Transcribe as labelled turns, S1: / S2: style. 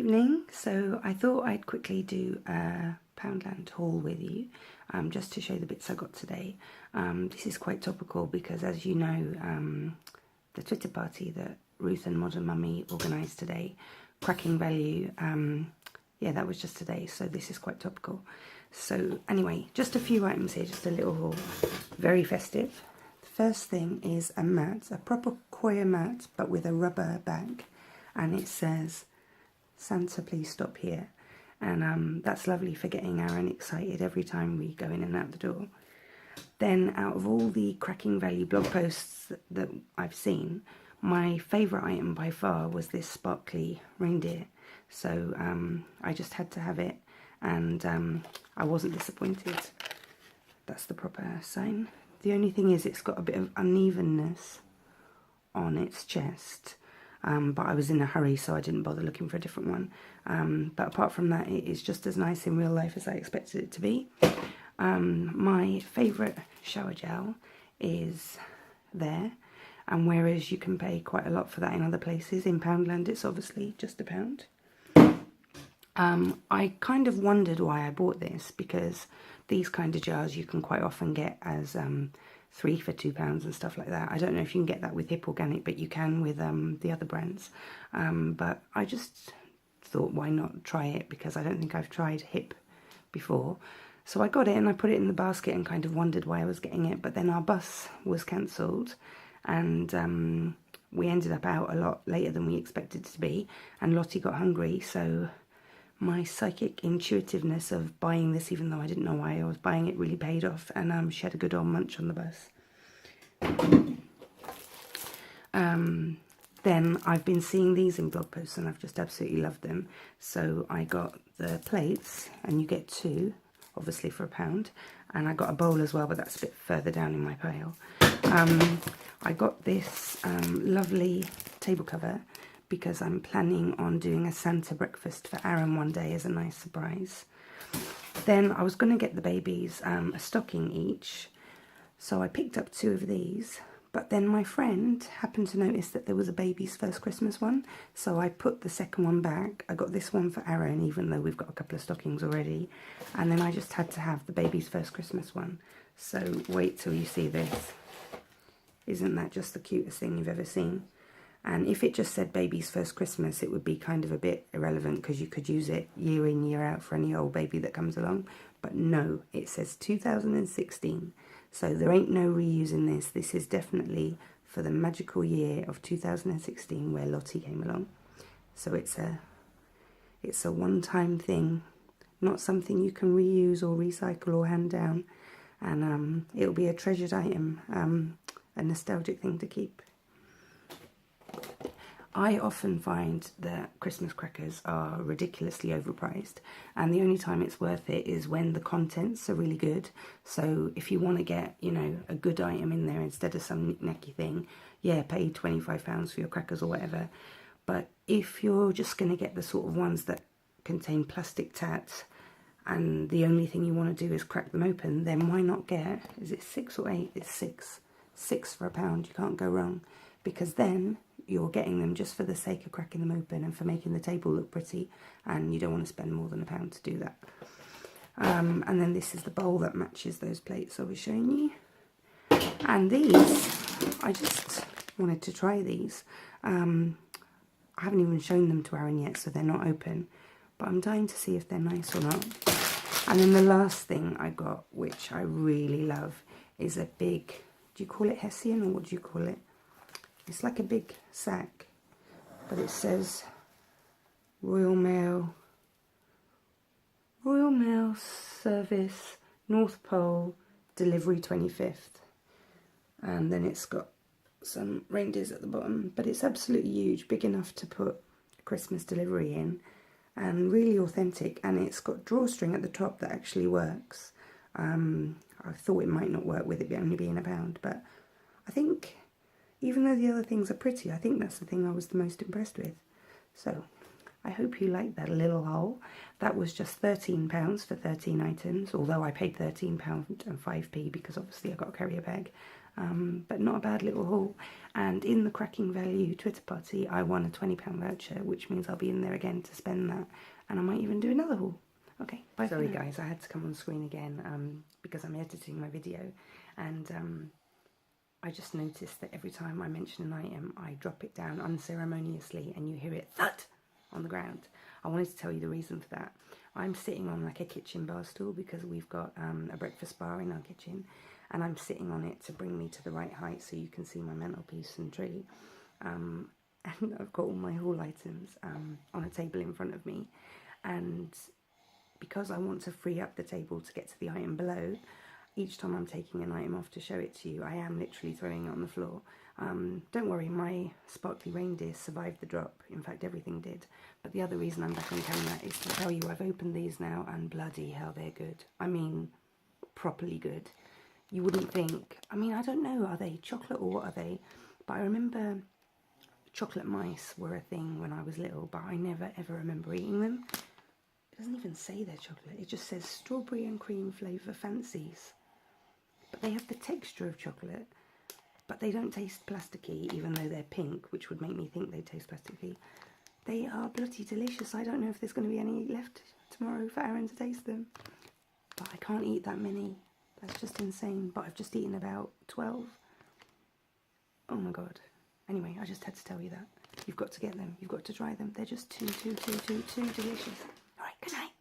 S1: evening, so I thought I'd quickly do a Poundland haul with you, just to show the bits I got today. This is quite topical because, as you know, the Twitter party that Ruth and Modern Mummy organised today, Cracking Value, yeah, that was just today, so this is quite topical. So anyway, just a few items here, just a little haul, very festive. The first thing is a mat, a proper coir mat, but with a rubber back, and it says, "Santa, please stop here." And that's lovely for getting Aaron excited every time we go in and out the door. Then, out of all the Cracking Value blog posts that I've seen, my favourite item by far was this sparkly reindeer. So I just had to have it, and I wasn't disappointed. That's the proper sign. The only thing is it's got a bit of unevenness on its chest. But I was in a hurry, so I didn't bother looking for a different one. But apart from that, it is just as nice in real life as I expected it to be. My favourite shower gel is there, and whereas you can pay quite a lot for that in other places, in Poundland it's obviously just £1. I kind of wondered why I bought this, because these kind of jars you can quite often get as 3 for £2 and stuff like that. I don't know if you can get that with Hip Organic, but you can with the other brands. But I just thought, why not try it, because I don't think I've tried Hip before. So I got it and I put it in the basket and kind of wondered why I was getting it. But then our bus was cancelled, and we ended up out a lot later than we expected to be, and Lottie got hungry, so my psychic intuitiveness of buying this, even though I didn't know why I was buying it, really paid off, and she had a good old munch on the bus. Then I've been seeing these in blog posts and I've just absolutely loved them. So I got the plates, and you get 2, obviously for £1, and I got a bowl as well, but that's a bit further down in my pile. I got this lovely table cover because I'm planning on doing a Santa breakfast for Aaron one day as a nice surprise. Then I was going to get the babies a stocking each, so I picked up 2 of these, but then my friend happened to notice that there was a baby's first Christmas one, so I put the second one back. I got this one for Aaron, even though we've got a couple of stockings already, and then I just had to have the baby's first Christmas one. So wait till you see this. Isn't that just the cutest thing you've ever seen? And if it just said baby's first Christmas, it would be kind of a bit irrelevant, because you could use it year in, year out for any old baby that comes along. But no, it says 2016. So there ain't no reusing this. This is definitely for the magical year of 2016 where Lottie came along. So it's a one-time thing, not something you can reuse or recycle or hand down. And it'll be a treasured item, a nostalgic thing to keep. I often find that Christmas crackers are ridiculously overpriced, and the only time it's worth it is when the contents are really good. So if you want to get, you know, a good item in there instead of some knick-knacky thing, yeah, pay £25 for your crackers or whatever. But if you're just going to get the sort of ones that contain plastic tats, and the only thing you want to do is crack them open, then why not get, is it 6 or 8? It's 6. 6 for £1, you can't go wrong, because then you're getting them just for the sake of cracking them open and for making the table look pretty, and you don't want to spend more than £1 to do that. And then this is the bowl that matches those plates I was showing you. And these, I just wanted to try these. I haven't even shown them to Aaron yet, so they're not open, but I'm dying to see if they're nice or not. And then the last thing I got, which I really love, is a big, do you call it Hessian, or what do you call it? It's like a big sack, but it says Royal Mail Service, North Pole, delivery 25th. And then it's got some reindeers at the bottom, but it's absolutely huge, big enough to put Christmas delivery in, and really authentic. And it's got drawstring at the top that actually works. I thought it might not work with it only being £1, but I think, even though the other things are pretty, I think that's the thing I was the most impressed with. So, I hope you liked that little haul. That was just £13 for 13 items, although I paid £13 and 5p because obviously I got a carrier bag. but not a bad little haul. And in the Cracking Value Twitter party, I won a £20 voucher, which means I'll be in there again to spend that, and I might even do another haul. Okay, bye. Sorry guys, I had to come on screen again because I'm editing my video, and I just noticed that every time I mention an item, I drop it down unceremoniously and you hear it thud on the ground. I wanted to tell you the reason for that. I'm sitting on like a kitchen bar stool because we've got a breakfast bar in our kitchen, and I'm sitting on it to bring me to the right height so you can see my mantelpiece and tree. And I've got all my haul items on a table in front of me, and because I want to free up the table to get to the item below, each time I'm taking an item off to show it to you, I am literally throwing it on the floor. Don't worry, my sparkly reindeer survived the drop. In fact, everything did. But the other reason I'm back on camera is to tell you I've opened these now, and bloody hell, they're good. I mean, properly good. You wouldn't think, I mean, I don't know, are they chocolate or what are they? But I remember chocolate mice were a thing when I was little, but I never ever remember eating them. It doesn't even say they're chocolate, it just says strawberry and cream flavour fancies. But they have the texture of chocolate, but they don't taste plasticky, even though they're pink, which would make me think they taste plasticky. They are bloody delicious. I don't know if there's going to be any left tomorrow for Aaron to taste them. But I can't eat that many. That's just insane. But I've just eaten about 12. Oh my god. Anyway, I just had to tell you that. You've got to get them. You've got to try them. They're just too delicious. Alright, good night.